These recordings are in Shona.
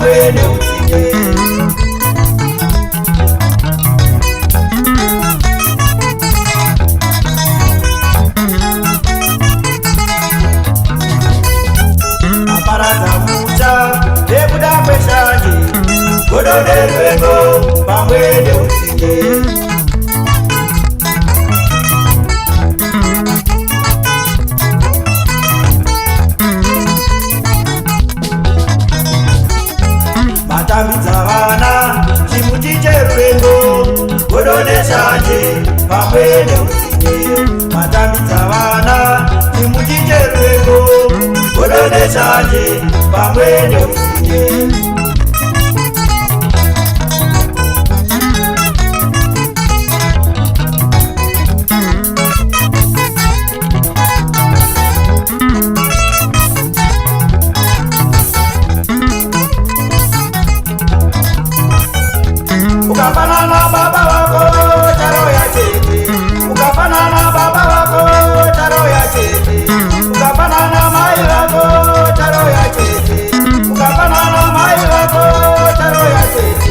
pamwene utsinge. Aparadza mucha nekuda kweshanje, godo nerwengo pamwene utsinge. Matambidza vana chimuti cherwengo, godo neshanje pamwene utsinge. Matambidza vana chimuti cherwengo, godo neshanje pamwene utsinge. Ukafanana baba wako taro ya chete, ukafanana baba wako taro ya chete, ukafanana mai wako taro ya chete, ukafanana mai wako taro ya chete.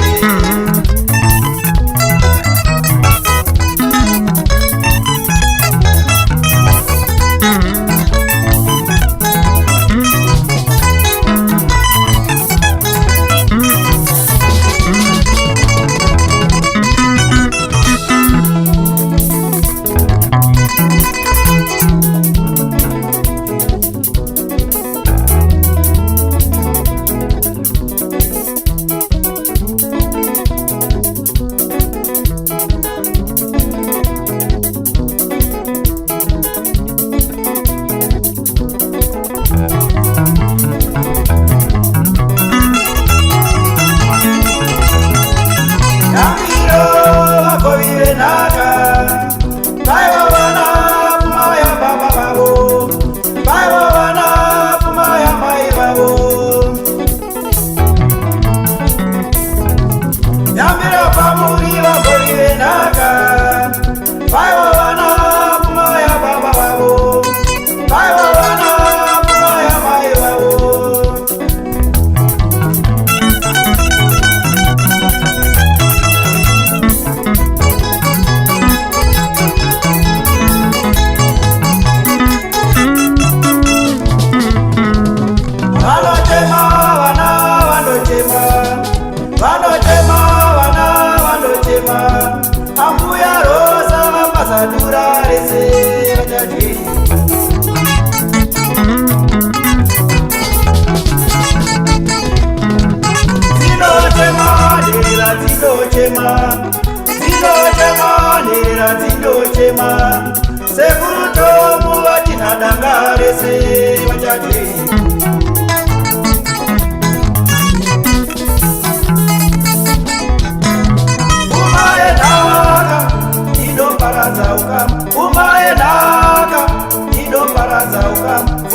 Ambuya rosa masadura rese vajadi. Zidochema nera zidochema, zidochema nera zidochema, sekuruto muvati nadanga rese vajadi.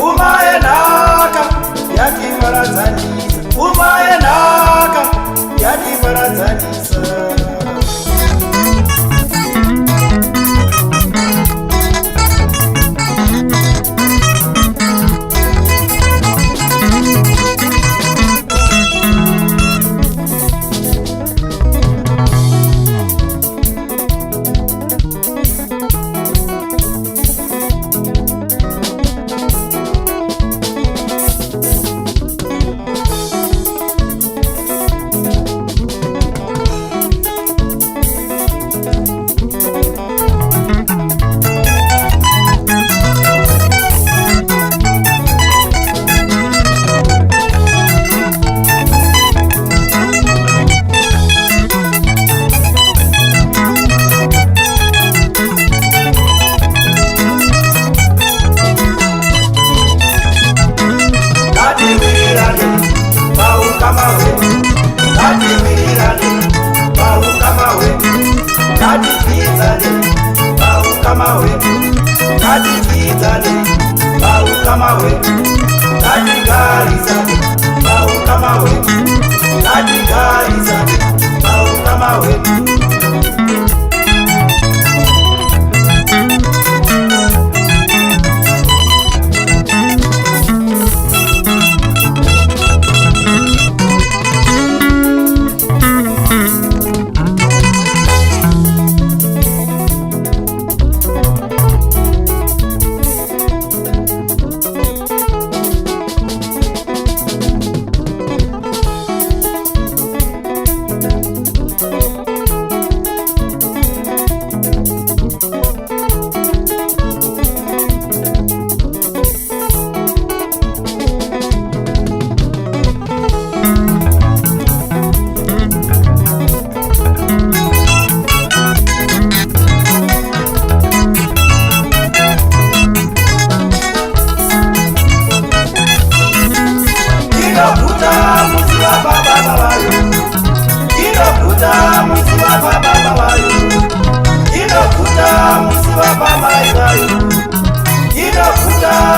Umayenaka yati farazanisa, umayenaka yati farazanisa.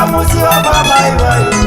musiwa kwa mai vayo